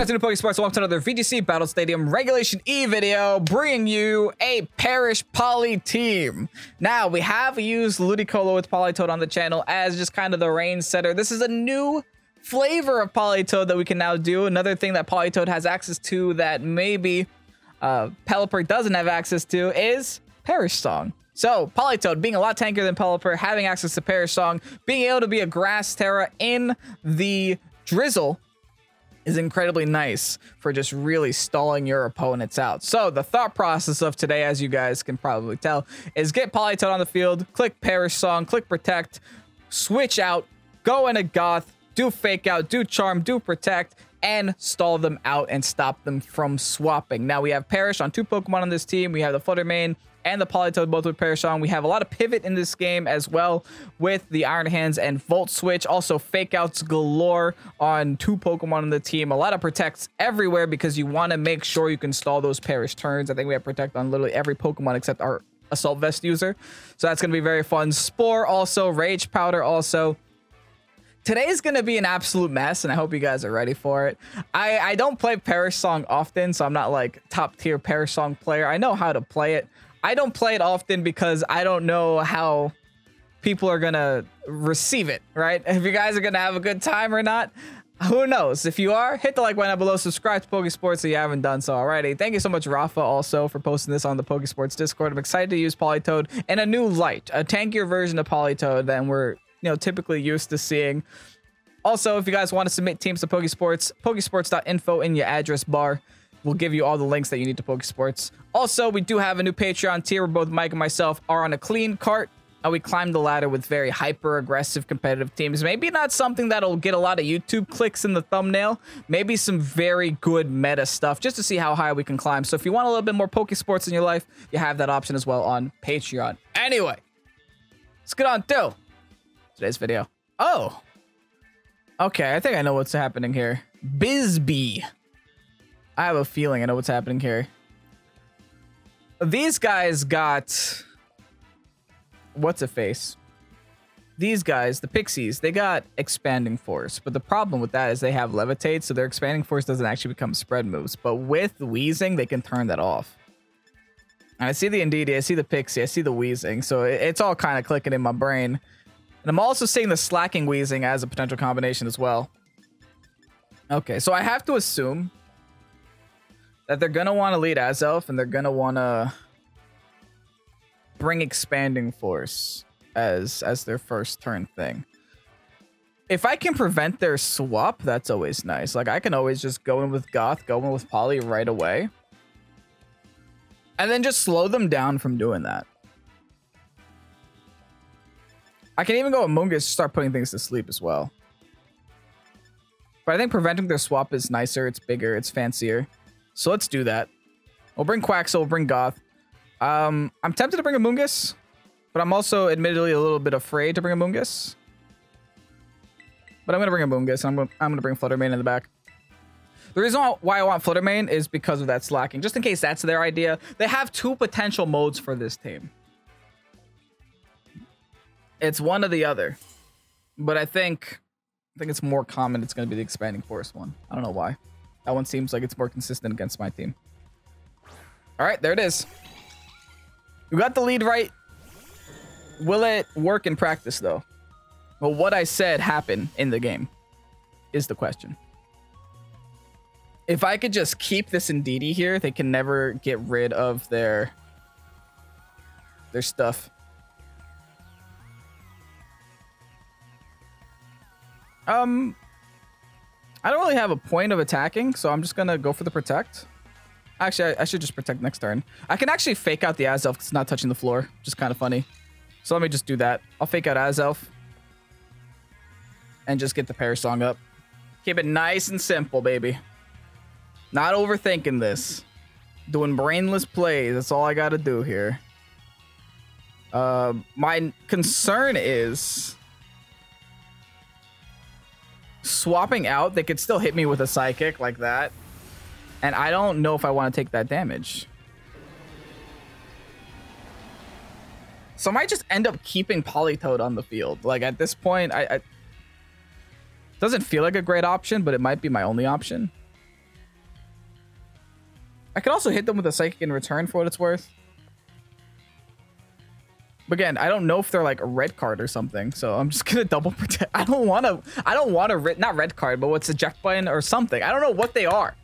guys, into Pokesports. Welcome to another VGC Battle Stadium Regulation E video, bringing you a Perish Poly team. Now, we have used Ludicolo with Politoed on the channel as just kind of the reign setter. This is a new flavor of Politoed that we can now do. Another thing that Politoed has access to that maybe Pelipper doesn't have access to is Perish Song. So, Politoed being a lot tankier than Pelipper, having access to Perish Song, being able to be a Grass Terra in the Drizzle is incredibly nice for just really stalling your opponents out. So the thought process of today, as you guys can probably tell, is get Politoed on the field, click Perish Song, click Protect, switch out, go into Goth, do Fake Out, do Charm, do Protect, and stall them out and stop them from swapping. Now we have Perish on 2 Pokemon on this team. We have the Flutter Mane and the Politoed both with Perish Song. We have a lot of pivot in this game as well with the Iron Hands and Volt Switch. Also Fake Outs galore on 2 Pokemon on the team. A lot of Protects everywhere because you want to make sure you can stall those Perish turns. I think we have Protect on literally every Pokemon except our Assault Vest user. So that's going to be very fun. Spore also, Rage Powder also. Today's going to be an absolute mess, and I hope you guys are ready for it. I don't play Perish Song often, so I'm not like top tier Perish Song player. I know how to play it. I don't play it often because I don't know how people are going to receive it, right? If you guys are going to have a good time or not, who knows? If you are, hit the like button down below, subscribe to Pokesports if you haven't done so already. Thank you so much, Rafa, also for posting this on the Pokesports Discord. I'm excited to use Politoed in a new light, a tankier version of Politoed than we're typically used to seeing. Also, if you guys want to submit teams to Pokesports, pokesports.info in your address bar will give you all the links that you need to Pokesports. Also, we do have a new Patreon tier where both Mike and myself are on a clean cart. We climb the ladder with very hyper-aggressive competitive teams. Maybe not something that'll get a lot of YouTube clicks in the thumbnail. Maybe some very good meta stuff just to see how high we can climb. So if you want a little bit more Pokesports in your life, you have that option as well on Patreon. Anyway, let's get on to today's video. Oh, okay. I think I know what's happening here. Bisbee. I have a feeling I know what's happening here. These guys got... what's a face? These guys, the Pixies, they got Expanding Force. But the problem with that is they have Levitate, so their Expanding Force doesn't actually become spread moves. But with Weezing, they can turn that off. And I see the Indeedee, I see the Pixie, I see the Weezing. So it's all kind of clicking in my brain. And I'm also seeing the Slacking Weezing as a potential combination as well. Okay, so I have to assume that they're going to want to lead Azelf, and they're going to want to bring Expanding Force as their first turn thing. If I can prevent their swap, that's always nice. Like, I can always just go in with Goth, go in with Poly right away, and then just slow them down from doing that. I can even go with Mungus, start putting things to sleep as well. But I think preventing their swap is nicer, it's bigger, it's fancier. So let's do that. We'll bring Quaxo, we'll bring Goth. I'm tempted to bring a Mungus, but I'm also admittedly a little bit afraid to bring a Mungus. But I'm going to bring a Mungus, and I'm going to bring Flutter Mane in the back. The reason why I want Flutter Mane is because of that slacking. Just in case that's their idea. They have 2 potential modes for this team. It's one or the other. But I think it's more common it's going to be the Expanding Force one. I don't know why. That one seems like it's more consistent against my team. All right, there it is. We got the lead right. Will it work in practice, though? Well, what I said happen in the game is the question. If I could just keep this Indeedee here, they can never get rid of their stuff. I don't really have a point of attacking, so I'm just gonna go for the Protect. Actually, I should just Protect next turn. I can actually Fake Out the Azelf because it's not touching the floor, which is kind of funny. So let me just do that. I'll Fake Out Azelf and just get the Perish Song up. Keep it nice and simple, baby. Not overthinking this. Doing brainless plays. That's all I gotta do here. My concern is swapping out. They could still hit me with a Psychic like that. And I don't know if I want to take that damage. So I might just end up keeping Politoed on the field. Like at this point, I doesn't feel like a great option, but it might be my only option. I could also hit them with a Psychic in return for what it's worth. But again, I don't know if they're like a red card or something, so I'm just gonna double protect. I don't want to not red card, but what's eject button or something. I don't know what they are.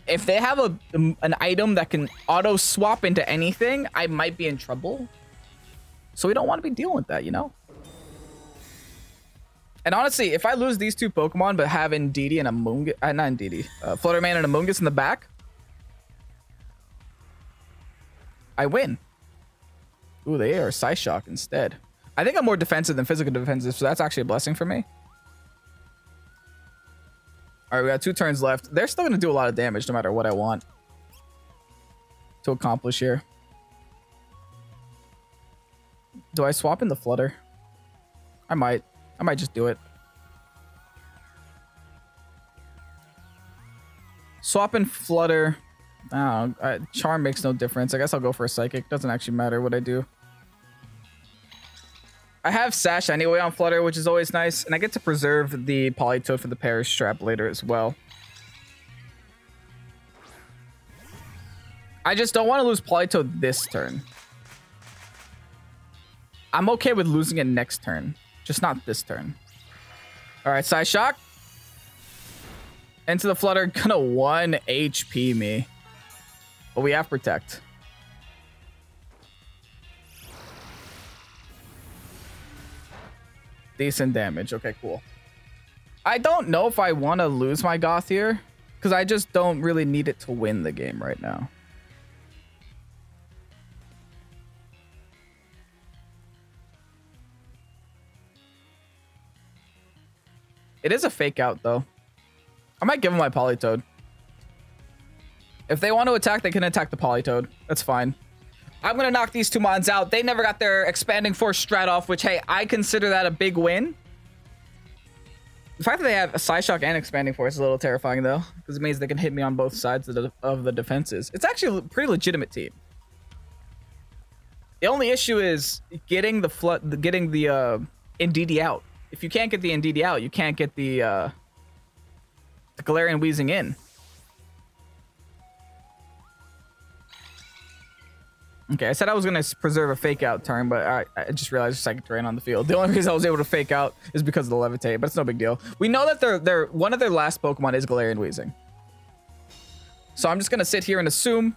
If they have an item that can auto swap into anything, I might be in trouble. So we don't want to be dealing with that, you know? And honestly, if I lose these two Pokemon, but have Indeedee and Amoonguss, not Indeedee, Fluttermane and Amoonguss in the back, I win. Ooh, they are Psyshock instead. I think I'm more defensive than physical defensive, so that's actually a blessing for me. All right, we got 2 turns left. They're still going to do a lot of damage no matter what I want to accomplish here. Do I swap in the Flutter? I might just do it. Swap in Flutter. Oh, Charm makes no difference. I guess I'll go for a Psychic. Doesn't actually matter what I do. I have Sash anyway on Flutter, which is always nice. And I get to preserve the Politoed for the Perish Trap later as well. I just don't want to lose Politoed this turn. I'm okay with losing it next turn. Just not this turn. All right, Psyshock. Into the Flutter. Gonna 1 HP me. But we have Protect. Decent damage. Okay, cool. I don't know if I want to lose my Goth here, because I just don't really need it to win the game right now. It is a fake out, though. I might give him my Politoed. If they want to attack, they can attack the Politoed. That's fine. I'm going to knock these 2 mons out. They never got their Expanding Force strat off, which, hey, I consider that a big win. The fact that they have a Psyshock and Expanding Force is a little terrifying, though, because it means they can hit me on both sides of the defenses. It's actually a pretty legitimate team. The only issue is getting the Indeedee out. If you can't get the Indeedee out, you can't get the Galarian Weezing in. Okay, I said I was going to preserve a fake out turn, but I just realized Psychic Terrain on the field. The only reason I was able to fake out is because of the Levitate, but it's no big deal. We know that one of their last Pokemon is Galarian Weezing. So I'm just going to sit here and assume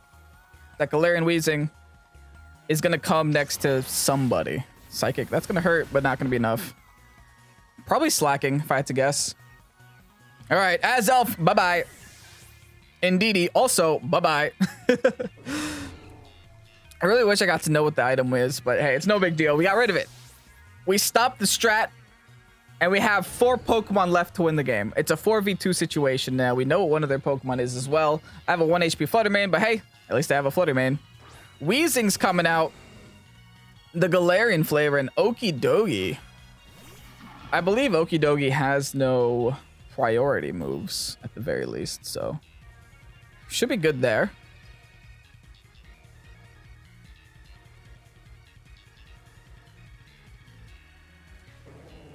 that Galarian Weezing is going to come next to somebody. Psychic, that's going to hurt, but not going to be enough. Probably Slacking, if I had to guess. All right, Azelf, bye-bye. Indeedee, also, bye-bye. I really wish I got to know what the item is, but hey, it's no big deal. We got rid of it. We stopped the strat, and we have 4 Pokemon left to win the game. It's a 4v2 situation now. We know what one of their Pokemon is as well. I have a 1 HP Fluttermane, but hey, at least I have a Fluttermane. Weezing's coming out. The Galarian flavor and Okidogi. I believe Okidogi has no priority moves at the very least, so should be good there.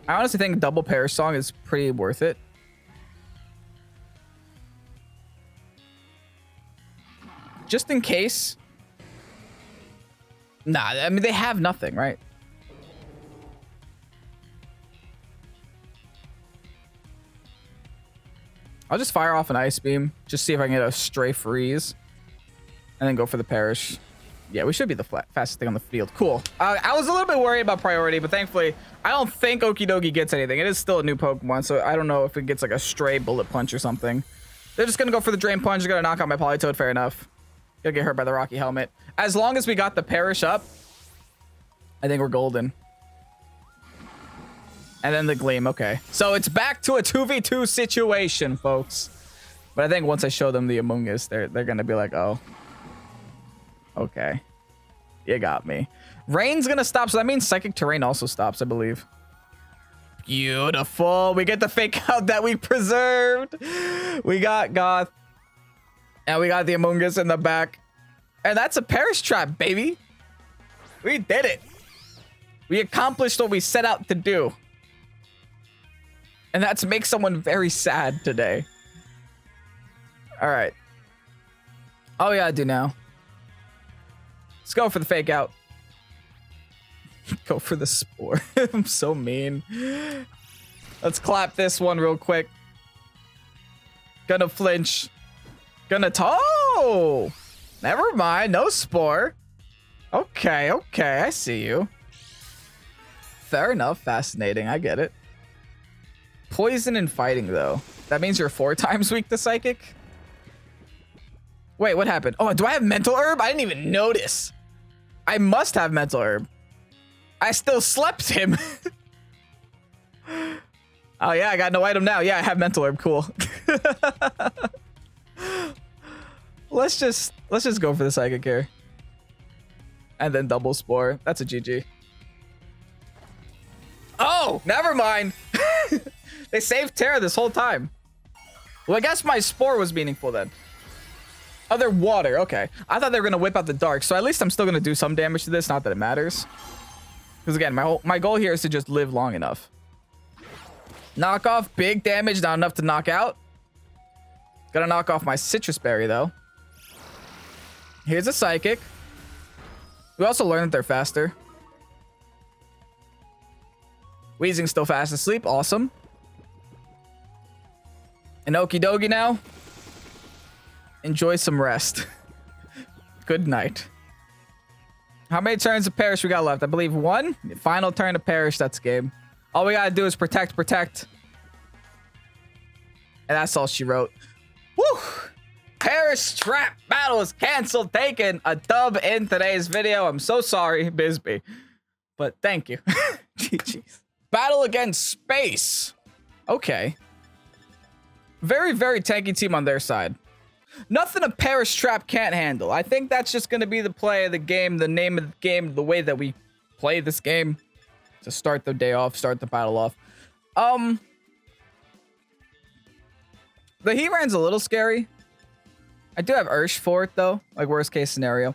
I honestly think double Perish Song is pretty worth it. Just in case. Nah, I mean, they have nothing, right? I'll just fire off an Ice Beam. Just see if I can get a Stray Freeze. And then go for the Perish. Yeah, we should be the fastest thing on the field. Cool. I was a little bit worried about priority, but thankfully, I don't think Okidogi gets anything. It is still a new Pokemon, so I don't know if it gets like a stray Bullet Punch or something. They're just going to go for the Drain Punch. They're going to knock out my Politoed. Fair enough. Gonna get hurt by the Rocky Helmet. As long as we got the Perish up, I think we're golden. And then the Gleam. Okay. So it's back to a 2v2 situation, folks. But I think once I show them the Amoonguss, they're going to be like, oh. Okay. You got me. Rain's going to stop, so that means Psychic Terrain also stops, I believe. Beautiful. We get the fake out that we preserved. We got Goth. And we got the Amoonguss in the back. And that's a Perish Trap, baby. We did it. We accomplished what we set out to do. And that's make someone very sad today. All right. Oh yeah, I do now. Let's go for the fake out. Go for the spore. I'm so mean. Let's clap this one real quick. Gonna flinch. Gonna toe. Never mind. No spore. Okay, okay. I see you. Fair enough. Fascinating. I get it. Poison and fighting, though. That means you're 4 times weak to psychic? Wait, what happened? Oh, do I have mental herb? I didn't even notice. I must have mental herb. I still slept him. Oh yeah, I got no item now. Yeah, I have mental herb. Cool. let's just go for the psychic here. And then double spore. That's a GG. Oh, never mind. They saved Terra this whole time. Well, I guess my spore was meaningful then. Oh, they're water. Okay. I thought they were going to whip out the dark. So at least I'm still going to do some damage to this. Not that it matters. Because again, my goal here is to just live long enough. Knock off. Big damage. Not enough to knock out. Gotta knock off my citrus berry, though. Here's a psychic. We also learned that they're faster. Weezing's still fast asleep. Awesome. And okie dokie now. Enjoy some rest. Good night. How many turns of Perish we got left? I believe 1. Final turn of Perish. That's game. All we gotta do is protect, protect. And that's all she wrote. Woo! Perish Trap battle is canceled. Taking a dub in today's video. I'm so sorry, Bisbee. But thank you. GG's. Battle against Space. Okay. Very, very tanky team on their side. Nothing a Perish Trap can't handle. I think that's just going to be the play of the game, the name of the game, the way that we play this game to start the day off, start the battle off. The Heatran's a little scary. I do have Ursh for it, though, like worst case scenario.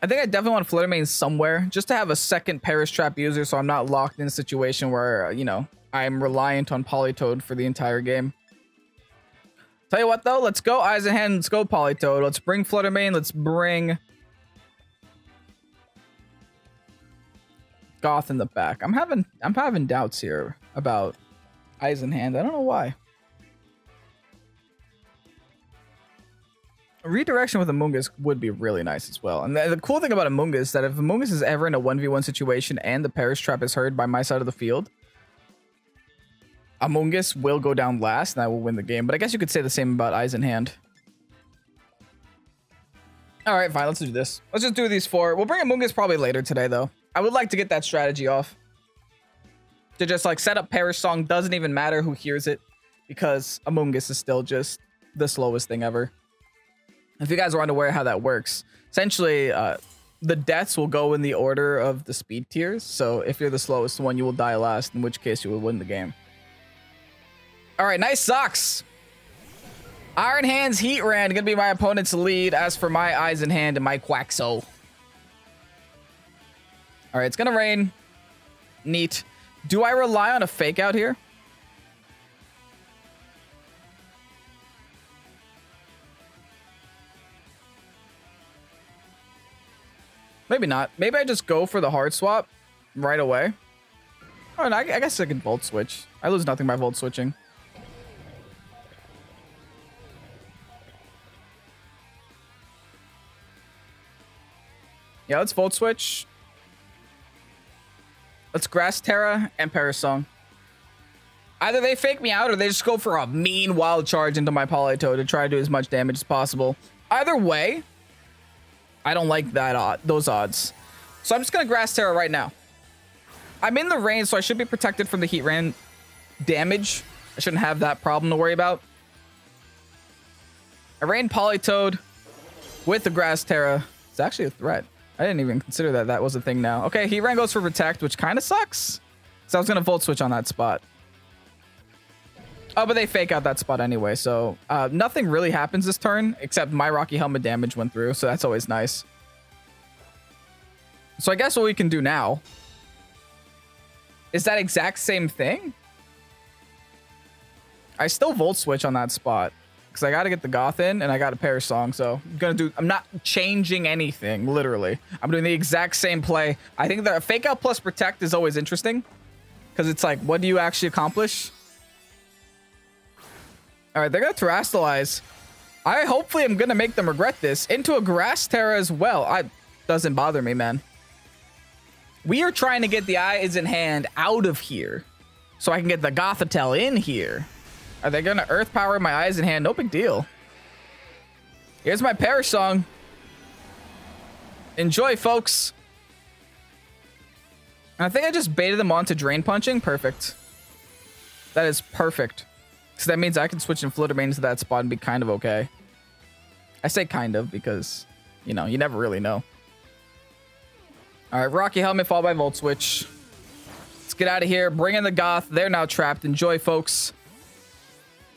I think I definitely want Flitter Mane somewhere just to have a second Perish Trap user so I'm not locked in a situation where, you know, I'm reliant on Politoed for the entire game. Tell you what, though, let's go Eyes in Hand, let's go Politoed. Let's bring Flutter Mane, let's bring Goth in the back. I'm having doubts here about Eyes in Hand. I don't know why. A redirection with Amoonguss would be really nice as well. And the cool thing about Amoonguss is that if Amoonguss is ever in a 1v1 situation and the Perish Trap is heard by my side of the field, Amoonguss will go down last and I will win the game. But I guess you could say the same about Eyes in Hand. Alright, fine. Let's do this. Let's just do these 4. We'll bring Amoonguss probably later today, though. I would like to get that strategy off. To just, like, set up Perish Song. Doesn't even matter who hears it. Because Amoonguss is still just the slowest thing ever. If you guys are unaware how that works, essentially, the deaths will go in the order of the speed tiers. So if you're the slowest one, you will die last, in which case you will win the game. All right, nice socks. Iron Hands Heatran gonna be my opponent's lead. As for my Eyes in Hand and my Quaxo. All right, it's gonna rain. Neat. Do I rely on a fake out here? Maybe not. Maybe I just go for the hard swap right away. Oh, no, I guess I can Volt Switch. I lose nothing by Volt Switching. Yeah, let's Volt Switch. Let's Grass Terra and Perish Song. Either they fake me out or they just go for a mean wild charge into my Politoed to try to do as much damage as possible. Either way, I don't like that those odds. So I'm just going to Grass Terra right now. I'm in the range, so I should be protected from the Heatran damage. I shouldn't have that problem to worry about. I rain Politoed with the Grass Terra. It's actually a threat. I didn't even consider that that was a thing now. Okay, Heatran goes for Protect, which kind of sucks. So I was going to Volt Switch on that spot. Oh, but they fake out that spot anyway, so nothing really happens this turn, except my Rocky Helmet damage went through, so that's always nice. So I guess what we can do now is that exact same thing. I still Volt Switch on that spot. because I got to get the Goth in and I got a Perish Song. So I'm not changing anything, literally. I'm doing the exact same play. I think the Fake Out plus Protect is always interesting because it's like, what do you actually accomplish? All right, they're going to Terrastallize. Hopefully I'm going to make them regret this. Into a Grass Terra as well. Doesn't bother me, man. We are trying to get the Eyes in Hand out of here so I can get the Gothitelle in here. Are they going to Earth Power my Eyes in Hand? No big deal. Here's my Perish Song. Enjoy, folks. I think I just baited them onto Drain Punching. Perfect. That is perfect. Because that means I can switch in Fluttermane to that spot and be kind of okay. I say kind of because, you know, you never really know. All right, Rocky Helmet followed by Volt Switch. Let's get out of here. Bring in the Goth. They're now trapped. Enjoy, folks.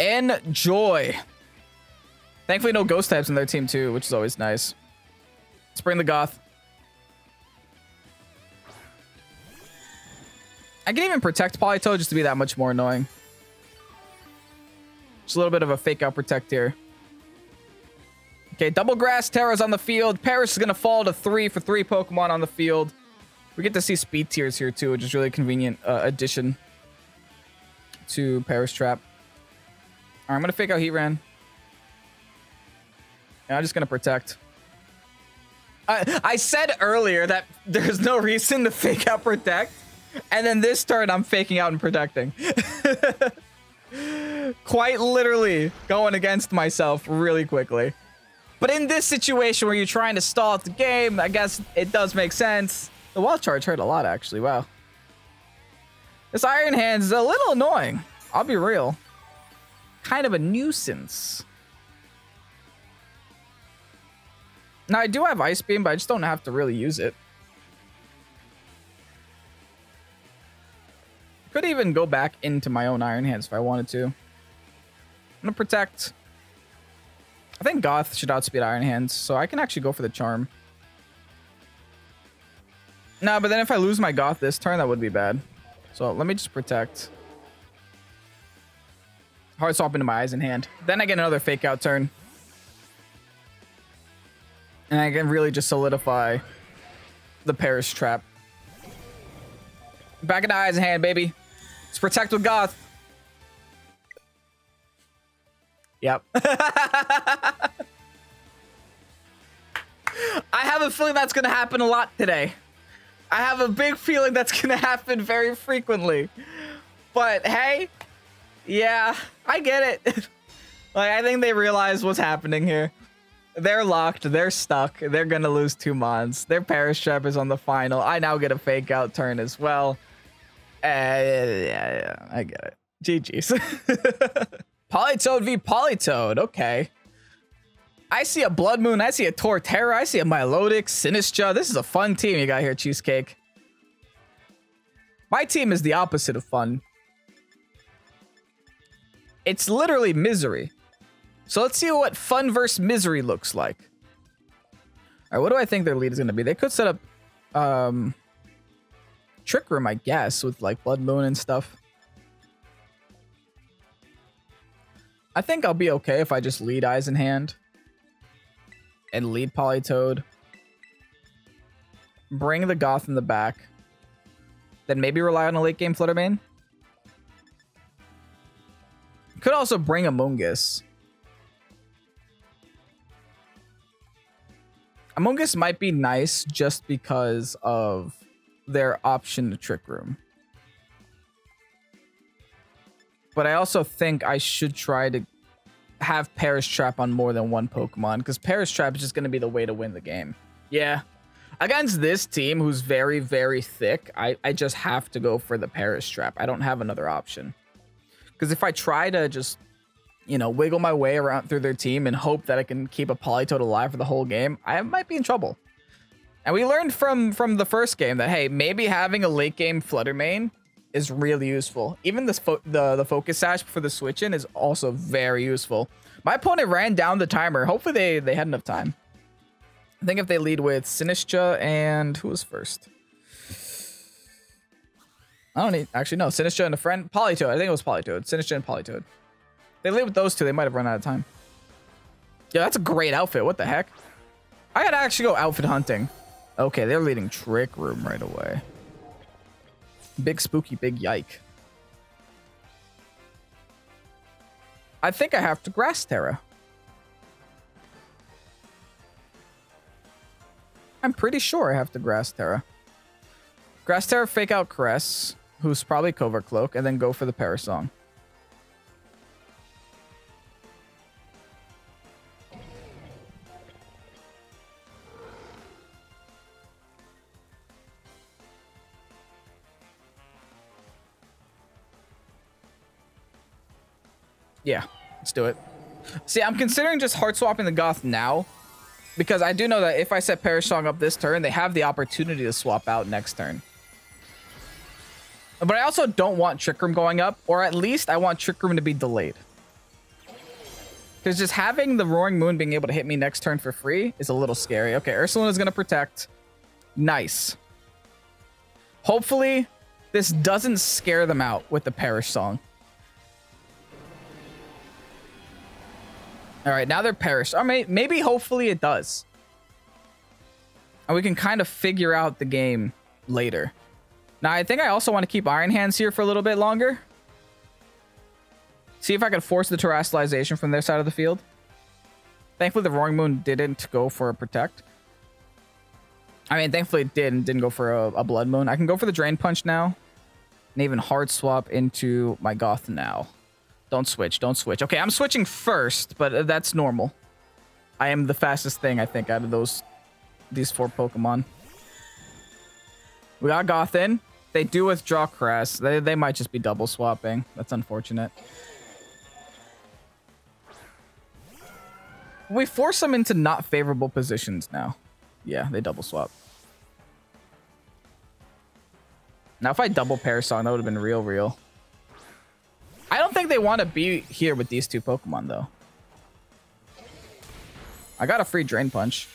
Enjoy. Thankfully, no Ghost types in their team, too, which is always nice. Let's bring the Goth. I can even protect Politoed just to be that much more annoying. Just a little bit of a Fake Out Protect here. Okay, double Grass Terra's on the field. Perish is going to fall to 3 for 3 Pokemon on the field. We get to see speed tiers here too, which is really convenient addition to Perish Trap. All right, I'm going to Fake Out Heatran. And I'm just going to Protect. I said earlier that there's no reason to Fake Out Protect. And then this turn, I'm faking out and protecting. Quite literally going against myself really quickly. But in this situation where you're trying to stall out the game, I guess it does make sense. The Wild Charge hurt a lot, actually. Wow. This Iron Hands is a little annoying. I'll be real. Kind of a nuisance. Now, I do have Ice Beam, but I just don't have to really use it. Could even go back into my own Iron Hands if I wanted to. I'm going to Protect. I think Goth should outspeed Iron Hands, so I can actually go for the Charm. No, but then if I lose my Goth this turn, that would be bad. So let me just Protect. Hard Swap into my Eyes in Hand. Then I get another Fake Out turn. And I can really just solidify the Perish Trap. Back into Eyes in Hand, baby. Let's Protect with Goth. Yep. I have a feeling that's going to happen a lot today. I have a big feeling that's going to happen very frequently. But hey, yeah, I get it. Like, I think they realize what's happening here. They're locked. They're stuck. They're going to lose 2 mons. Their Perish Trap is on the final. I now get a Fake Out turn as well. Yeah, I get it. GG's. Politoed v Politoed. Okay. I see a Blood Moon. I see a Torterra. I see a Milotic, Sinistcha. This is a fun team you got here, Cheesecake. My team is the opposite of fun. It's literally misery. So let's see what fun versus misery looks like. All right, what do I think their lead is going to be? They could set up Trick Room, I guess, with like Blood Moon and stuff. I think I'll be okay if I just lead Eyes in Hand. And lead Politoed. Bring the Goth in the back. Then maybe rely on a late game Fluttermane. Could also bring Amoonguss. Amoonguss might be nice just because of their option to Trick Room. But I also think I should try to have Perish Trap on more than one Pokemon, because Perish Trap is just going to be the way to win the game. Yeah. Against this team, who's very, very thick, I just have to go for the Perish Trap. I don't have another option. Because if I try to just, you know, wiggle my way around through their team and hope that I can keep a Politoed alive for the whole game, I might be in trouble. And we learned from the first game that, hey, maybe having a late game Fluttermane is really useful. Even the Focus Sash for the switch in is also very useful. My opponent ran down the timer. Hopefully they had enough time. I think if they lead with Sinistcha and who was first? I don't need, actually no, Sinistcha and a friend. Politoed. I think it was Politoed. Sinistcha and Politoed. If they lead with those two, they might have run out of time. Yeah, that's a great outfit. What the heck? I gotta actually go outfit hunting. Okay, they're leading Trick Room right away. Big spooky, big yike. I think I have to Grass Terra. I'm pretty sure I have to Grass Terra. Grass Terra, fake out Caress, who's probably Covert Cloak, and then go for the Perish Song. Yeah, let's do it. See, I'm considering just hard swapping the Goth now, because I do know that if I set Perish Song up this turn, they have the opportunity to swap out next turn. But I also don't want Trick Room going up, or at least I want Trick Room to be delayed. Because just having the Roaring Moon being able to hit me next turn for free is a little scary. Okay, Ursaluna is going to protect. Nice. Hopefully, this doesn't scare them out with the Perish Song. All right, now they're perished. Or maybe, hopefully it does. And we can kind of figure out the game later. Now, I think I also want to keep Iron Hands here for a little bit longer. See if I can force the Terastallization from their side of the field. Thankfully, the Roaring Moon didn't go for a Protect. I mean, thankfully it did and didn't go for a Blood Moon. I can go for the Drain Punch now. And even hard swap into my Goth now. Don't switch. Don't switch. Okay, I'm switching first, but that's normal. I am the fastest thing, I think, out of these 4 Pokemon. We got Goth in. They do withdraw Crest. They might just be double swapping. That's unfortunate. We force them into not favorable positions now. Yeah, they double swap. Now, if I double Perish Song, that would have been real. I don't think they want to be here with these 2 Pokemon, though. I got a free Drain Punch.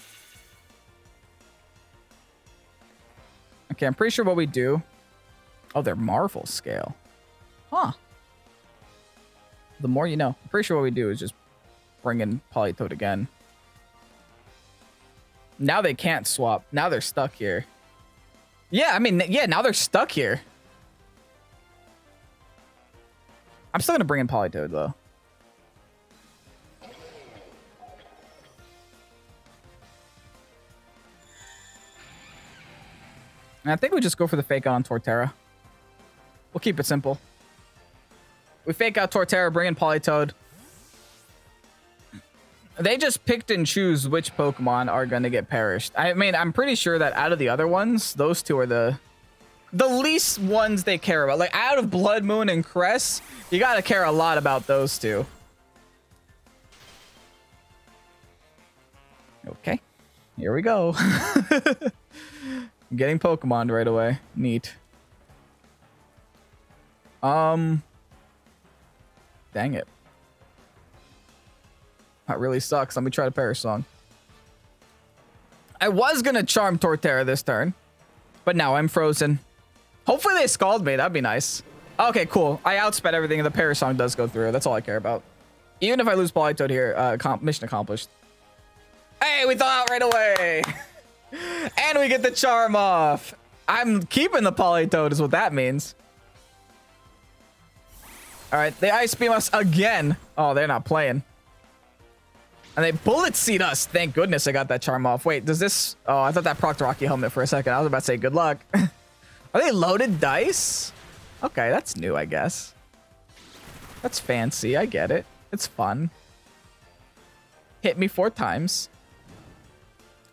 Okay, I'm pretty sure what we do... Oh, they're Marvel Scale. Huh. The more you know. I'm pretty sure what we do is just bring in Politoed again. Now they can't swap. Now they're stuck here. Yeah, I mean, yeah, now they're stuck here. I'm still going to bring in Politoed, though. And I think we just go for the fake out on Torterra. We'll keep it simple. We fake out Torterra, bring in Politoed. They just picked and choose which Pokemon are going to get perished. I mean, I'm pretty sure that out of the other ones, those 2 are the least ones they care about. Like, out of Blood Moon and Cress, you got to care a lot about those 2. Okay. Here we go. Getting Pokemon right away. Neat. Dang it. That really sucks. Let me try to Perish Song. I was going to Charm Torterra this turn, but now I'm frozen. Hopefully they Scald me. That'd be nice. Okay, cool. I outsped everything and the Perish Song does go through. That's all I care about. Even if I lose Politoed here, mission accomplished. Hey, we thought out right away. And we get the Charm off. I'm keeping the Politoed is what that means. All right, they Ice Beam us again. Oh, they're not playing. And they Bullet Seed us. Thank goodness I got that Charm off. Wait, does this... Oh, I thought that procced Rocky Helmet for a second. I was about to say good luck. Are they loaded dice? Okay, that's new, I guess. That's fancy. I get it. It's fun. Hit me 4 times.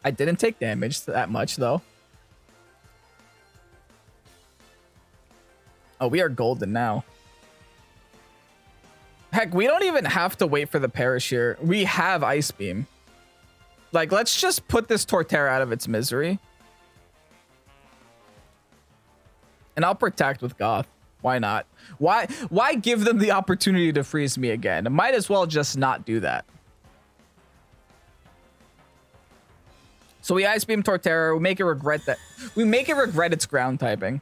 I didn't take damage that much, though. Oh, we are golden now. Heck, we don't even have to wait for the Perish here. We have Ice Beam. Like, let's just put this Torterra out of its misery. And I'll Protect with Goth. Why not? Why give them the opportunity to freeze me again? Might as well just not do that. So we Ice Beam Torterra. We make it regret that. We make it regret its ground typing.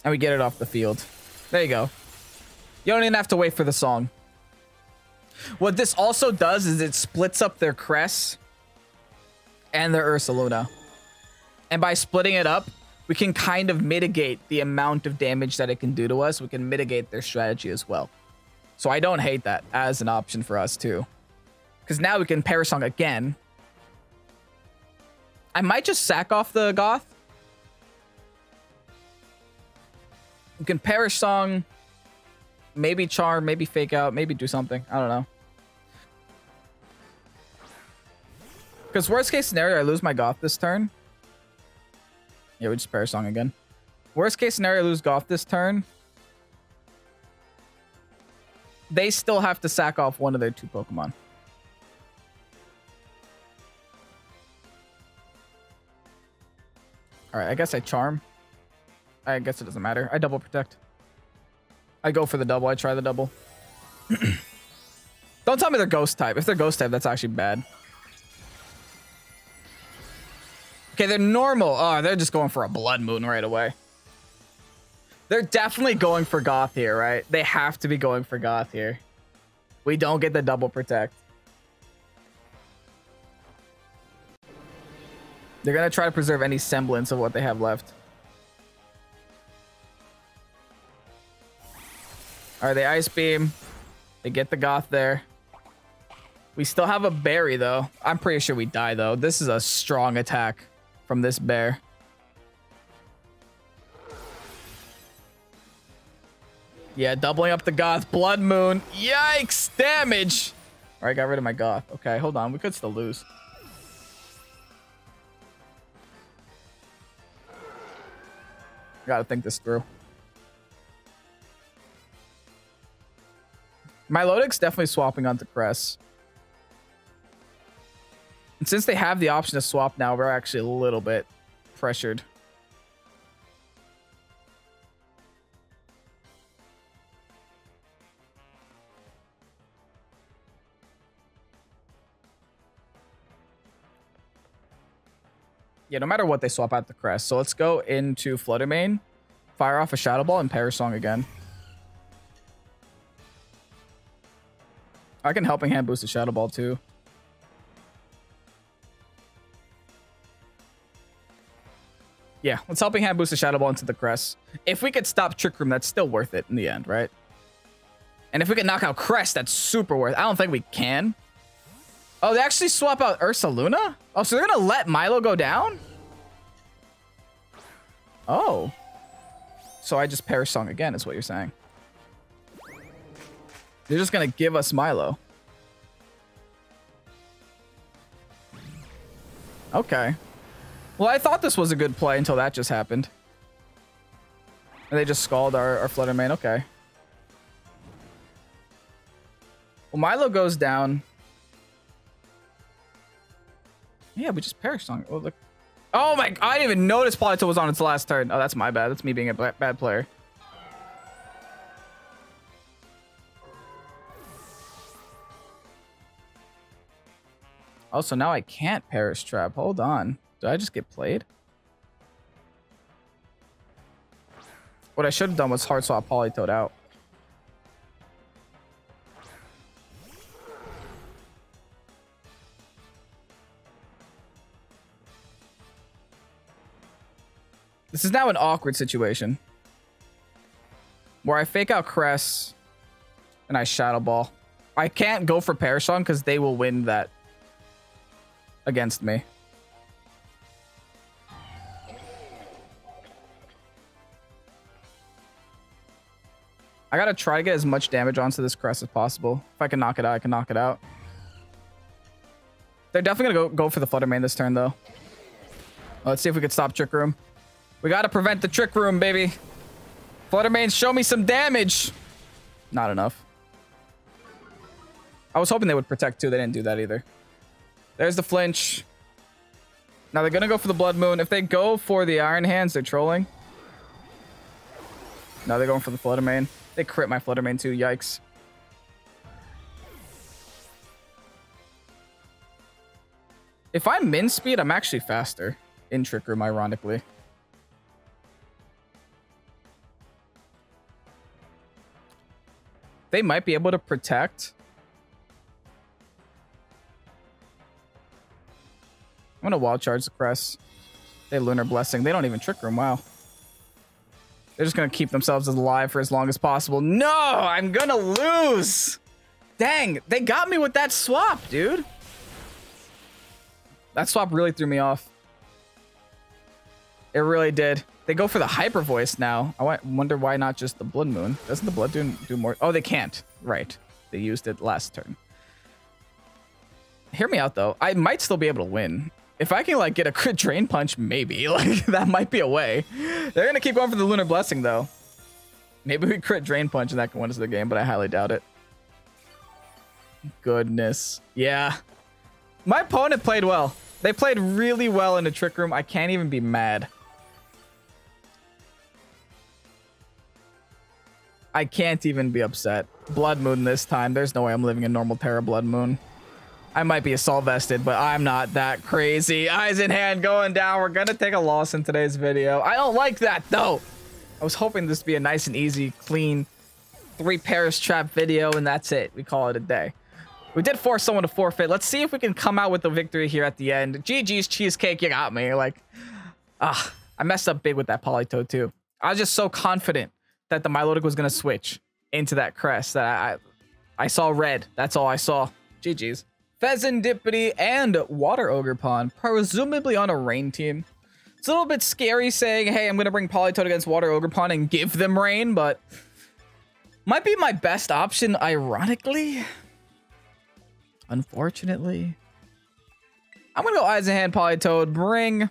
And we get it off the field. There you go. You don't even have to wait for the song. What this also does is it splits up their Cress and their Ursaluna. And by splitting it up, we can kind of mitigate the amount of damage that it can do to us. We can mitigate their strategy as well. So I don't hate that as an option for us too. Because now we can Perish Song again. I might just sack off the Goth. We can Perish Song, maybe Charm, maybe Fake Out, maybe do something. I don't know. Because worst case scenario, I lose my Goth this turn. Yeah, we just Perish Song again. Worst case scenario, I lose Goth this turn. They still have to sack off one of their 2 Pokemon. Alright, I guess I Charm. I guess it doesn't matter. I double protect. I go for the double. I try the double. Don't tell me they're Ghost type. If they're Ghost type, that's actually bad. Okay, they're normal. Oh, they're just going for a Blood Moon right away. They're definitely going for Goth here, right? They have to be going for Goth here. We don't get the double protect. They're going to try to preserve any semblance of what they have left. All right, they Ice Beam. They get the Goth there. We still have a Berry, though. I'm pretty sure we die, though. This is a strong attack from this bear. Yeah, doubling up the Goth. Blood Moon. Yikes! Damage! All right, got rid of my Goth. Okay, hold on. We could still lose. Gotta think this through. Milotic's definitely swapping onto Cress. And since they have the option to swap now, we're actually a little bit pressured. Yeah, no matter what, they swap out the Crest. So let's go into Flutter Mane, fire off a Shadow Ball, and Perish Song again. I can Helping Hand boost the Shadow Ball too. Yeah, let's Helping Hand boost the Shadow Ball into the Crest. If we could stop Trick Room, that's still worth it in the end, right? And if we can knock out Crest, that's super worth it. I don't think we can. Oh, they actually swap out Ursaluna? Oh, so they're going to let Milo go down? Oh. So I just Perish Song again, is what you're saying. They're just going to give us Milo. Okay. Well, I thought this was a good play until that just happened. And they just scalded our Flutter Mane. Okay. Well, Milo goes down. Yeah, we just Perish Song. Oh, look. Oh my, I didn't even notice Politoed was on its last turn. Oh, that's my bad. That's me being a bad player. Oh, so now I can't Perish Trap. Hold on. Did I just get played? What I should have done was hard swap Politoed out. This is now an awkward situation where I fake out Cress and I Shadow Ball. I can't go for Perish Song because they will win that against me. I gotta try to get as much damage onto this Crest as possible. If I can knock it out, I can knock it out. They're definitely gonna go for the Flutter Mane this turn, though. Let's see if we can stop Trick Room. We gotta prevent the Trick Room, baby. Flutter Mane, show me some damage. Not enough. I was hoping they would protect too. They didn't do that either. There's the flinch. Now they're gonna go for the Blood Moon. If they go for the Iron Hands, they're trolling. No, they're going for the Flutter Mane. They crit my Flutter Mane too. Yikes. If I'm min speed, I'm actually faster in Trick Room, ironically. They might be able to protect. I'm gonna wild charge the Crest. They Lunar Blessing. They don't even Trick Room. Wow. They're just gonna keep themselves alive for as long as possible. No, I'm gonna lose. Dang, they got me with that swap, dude. That swap really threw me off. It really did. They go for the Hyper Voice now. I wonder why not just the Blood Moon. Doesn't the Blood do more? Oh, they can't. Right. They used it last turn. Hear me out, though. I might still be able to win. If I can, like, get a crit Drain Punch, maybe. Like, that might be a way. They're going to keep going for the Lunar Blessing, though. Maybe we crit Drain Punch and that can win us the game, but I highly doubt it. Goodness. Yeah. My opponent played well. They played really well in the Trick Room. I can't even be mad. I can't even be upset. Blood Moon this time. There's no way I'm living in normal Terra Blood Moon. I might be assault vested, but I'm not that crazy. Eyes in hand going down. We're gonna take a loss in today's video. I don't like that though. I was hoping this would be a nice and easy, clean 3 Perish Trap video, and that's it. We call it a day. We did force someone to forfeit. Let's see if we can come out with the victory here at the end. GG's Cheesecake, you got me. Like, I messed up big with that Politoed too. I was just so confident that the Milotic was gonna switch into that Crest that I saw red. That's all I saw. GG's. Pheasantipity and Water Ogerpon, presumably on a rain team. It's a little bit scary saying, hey, I'm going to bring Politoed against Water Ogerpon and give them rain, but might be my best option, ironically. Unfortunately. I'm going to go Eyes in Hand Politoed, bring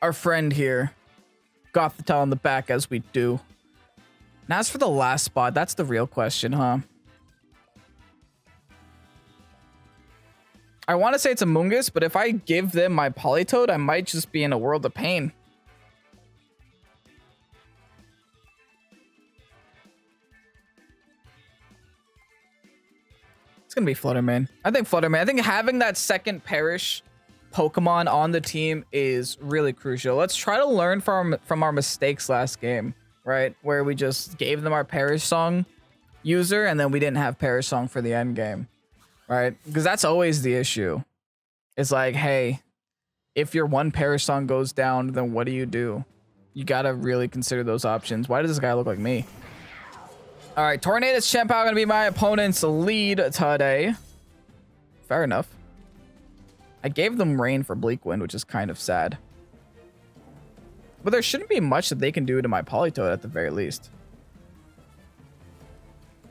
our friend here. Gothitelle in the back as we do. Now as for the last spot, that's the real question, huh? I want to say it's a Mungus, but if I give them my Politoed, I might just be in a world of pain. It's going to be Fluttermane. I think Fluttermane. I think having that second Perish Pokemon on the team is really crucial. Let's try to learn from our mistakes last game, right? Where we just gave them our Perish Song user, and then we didn't have Perish Song for the end game. Right? Because that's always the issue. It's like, hey, if your one Perish Song goes down, then what do? You gotta really consider those options. Why does this guy look like me? All right, Tornadus Chien-Pao gonna be my opponent's lead today. Fair enough. I gave them rain for Bleak Wind, which is kind of sad. But there shouldn't be much that they can do to my Politoed at the very least.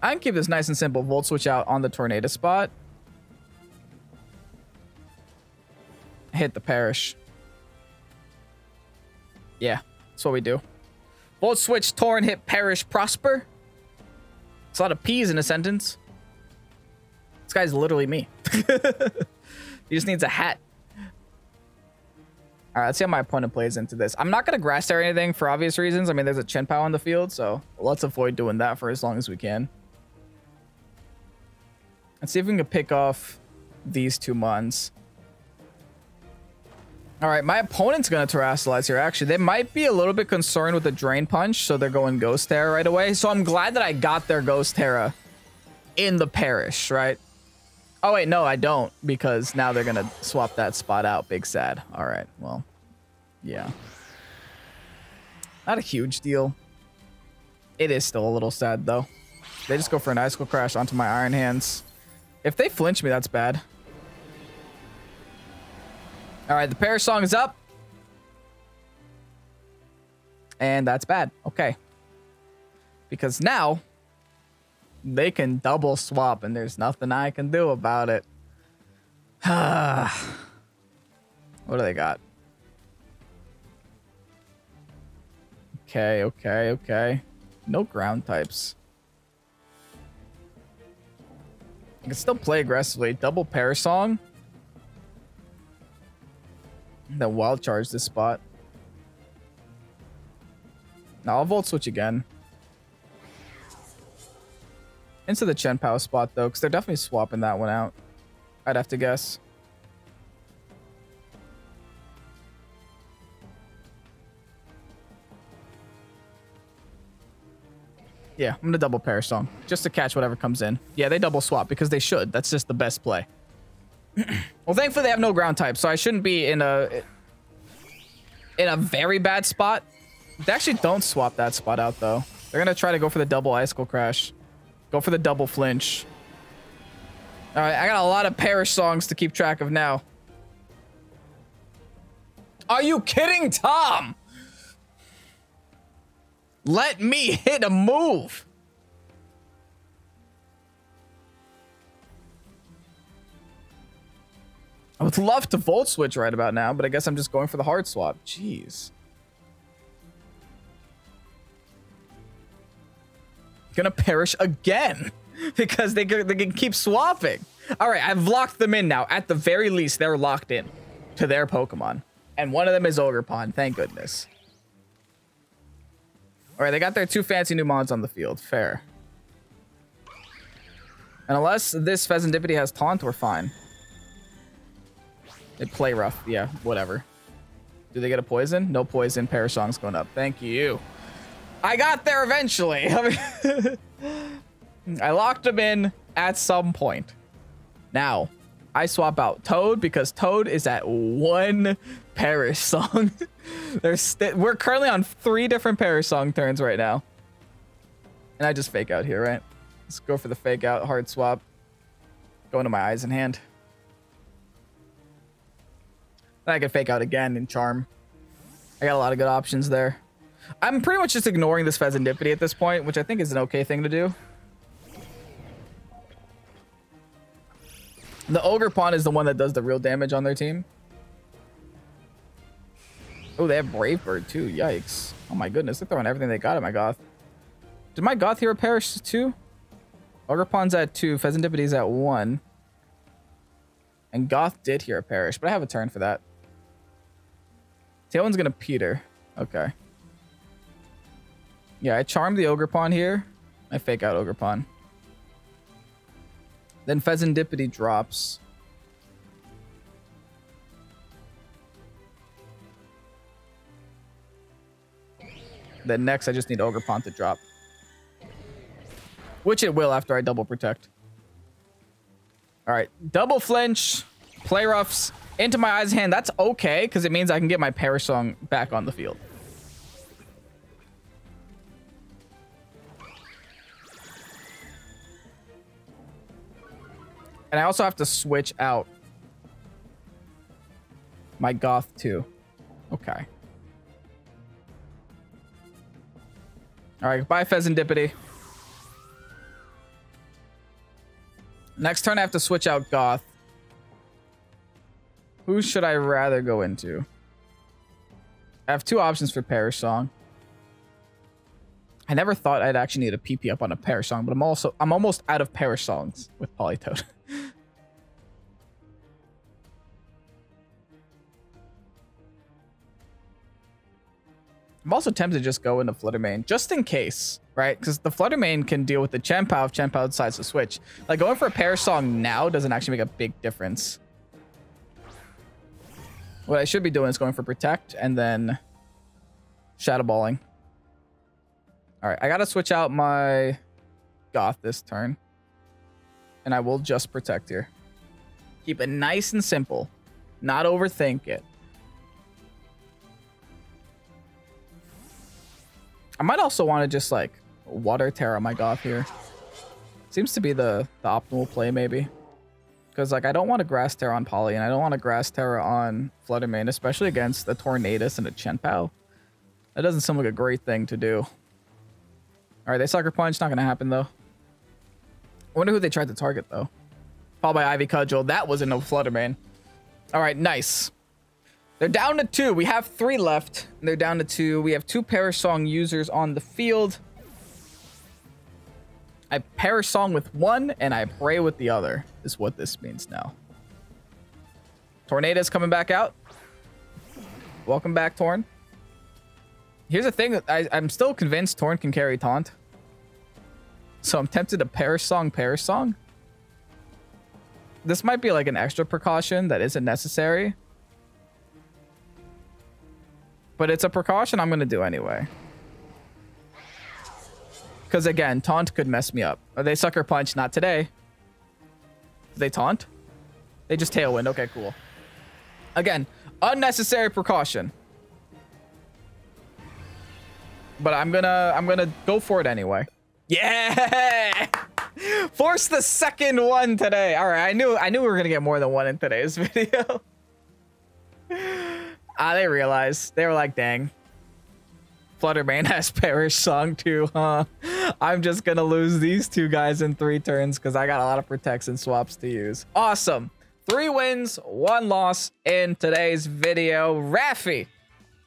I can keep this nice and simple. Volt Switch out on the Tornado spot. Hit the Perish. Yeah, that's what we do. Volt Switch, Torn, hit Perish, Prosper. It's a lot of P's in a sentence. This guy's literally me. He just needs a hat. All right, let's see how my opponent plays into this. I'm not going to grass tear anything for obvious reasons. I mean, there's a Chien-Pao on the field, so let's avoid doing that for as long as we can. Let's see if we can pick off these 2 Mons. All right, my opponent's going to Terrasilize here. Actually, they might be a little bit concerned with the Drain Punch, so they're going Ghost Terra right away. So I'm glad that I got their Ghost Terra in the Perish, right? Oh, wait, no, I don't, because now they're going to swap that spot out. Big sad. All right, well, yeah. Not a huge deal. It is still a little sad, though. They just go for an Icicle Crash onto my Iron Hands. If they flinch me, that's bad. All right, the Perish Song is up. And that's bad. Okay. Because now they can double swap and there's nothing I can do about it. What do they got? Okay. No ground types. I can still play aggressively. Double Perish Song. Then Wild Charge this spot. Now I'll Volt Switch again. Into the Chien-Pao spot though, because they're definitely swapping that one out. I'd have to guess. Yeah, I'm gonna double Perish Song just to catch whatever comes in. Yeah, they double swap because they should. That's just the best play. Well, thankfully they have no ground type, so I shouldn't be in a very bad spot. They actually don't swap that spot out, though. They're going to try to go for the double Icicle Crash. Go for the double flinch. All right, I got a lot of Perish songs to keep track of now. Are you kidding, Tom? Let me hit a move. I would love to Volt Switch right about now, but I guess I'm just going for the hard swap. Jeez. Gonna Perish again because they can keep swapping. All right, I've locked them in now. At the very least, they're locked in to their Pokemon. And one of them is Ogerpon, thank goodness. All right, they got their 2 fancy new mons on the field. Fair. And unless this Fezandipity has Taunt, we're fine. They play rough. Yeah, whatever. Do they get a poison? No poison. Perish Song's going up. Thank you. I got there eventually. I locked them in at some point. Now, I swap out Toad because Toad is at 1 Perish Song. We're currently on 3 different Perish Song turns right now. And I just fake out here, right? Let's go for the fake out, hard swap. Go into my Eyes in Hand. Then I can fake out again and Charm. I got a lot of good options there. I'm pretty much just ignoring this Fezandipity at this point, which I think is an okay thing to do. The Ogerpon is the one that does the real damage on their team. Oh, they have Brave Bird too. Yikes. Oh my goodness. They're throwing everything they got at my Goth. Did my Goth hero perish too? Ogerpon's at 2. Fezandipity's at 1. And Goth did hero perish, but I have a turn for that. Tailwind's gonna Peter. Okay. Yeah, I charmed the Ogerpon here. I fake out Ogerpon. Then Fezandipity drops. Then next I just need Ogerpon to drop. Which it will after I double protect. Alright, double flinch, play roughs, into my Eyes hand. That's okay, because it means I can get my Perish Song back on the field. And I also have to switch out my Goth too. Okay. Alright, goodbye Fezandipity. Next turn I have to switch out Goth. Who should I rather go into? I have 2 options for Perish Song. I never thought I'd actually need a PP up on a Perish Song, but I'm almost out of Perish Songs with Politoed. I'm also tempted to just go into Flutter Mane, just in case, right? Because the Flutter Mane can deal with the Chien-Pao if Chien-Pao decides to switch. Like, going for a Perish Song now doesn't actually make a big difference. What I should be doing is going for Protect and then Shadow Balling. All right, I got to switch out my Goth this turn. And I will just Protect here. Keep it nice and simple. Not overthink it. I might also want to just like Water Terra my Goth here. Seems to be the optimal play maybe. Because like I don't want to Grass Terra on Poly and I don't want to Grass Terra on Flutter Mane, especially against a Tornadus and a Chien-Pao. That doesn't seem like a great thing to do. Alright, they Sucker Punch, not gonna happen though. I wonder who they tried to target though. Followed by Ivy Cudgel. That was a no Flutter Mane. Alright, nice. They're down to 2. We have 3 left. They're down to 2. We have 2 Perish Song users on the field. I Perish Song with one, and I pray with the other, is what this means now. Tornado's coming back out. Welcome back, Torn. Here's the thing. I'm still convinced Torn can carry Taunt. So I'm tempted to Perish Song, Perish Song. This might be like an extra precaution that isn't necessary. But it's a precaution I'm going to do anyway. Because again, Taunt could mess me up. Or they Sucker Punch, not today. Did they Taunt? They just tailwind. Okay, cool. Again, unnecessary precaution. But I'm gonna go for it anyway. Yeah! Force the second one today. All right, I knew we were gonna get more than one in today's video. They realized. They were like, dang. Fluttermane has Perish Song too, huh? I'm just gonna lose these two guys in 3 turns because I got a lot of protects and swaps to use. Awesome. 3 wins, 1 loss in today's video. Raffi,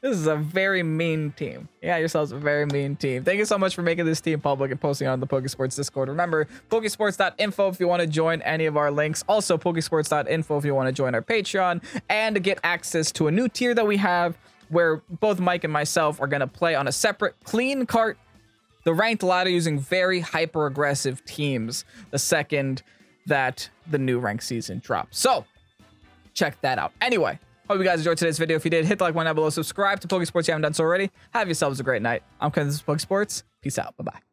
this is a very mean team. Yeah, yourselves a very mean team. Thank you so much for making this team public and posting on the Pokesports Discord. Remember, Pokesports.info if you want to join any of our links. Also, Pokesports.info if you want to join our Patreon and to get access to a new tier that we have where both Mike and myself are going to play on a separate clean cart, the ranked ladder using very hyper-aggressive teams the second that the new ranked season drops. So, check that out. Anyway, hope you guys enjoyed today's video. If you did, hit the like button down below. Subscribe to Pokesports if you haven't done so already. Have yourselves a great night. I'm Ken, this is Pokesports. Peace out. Bye-bye.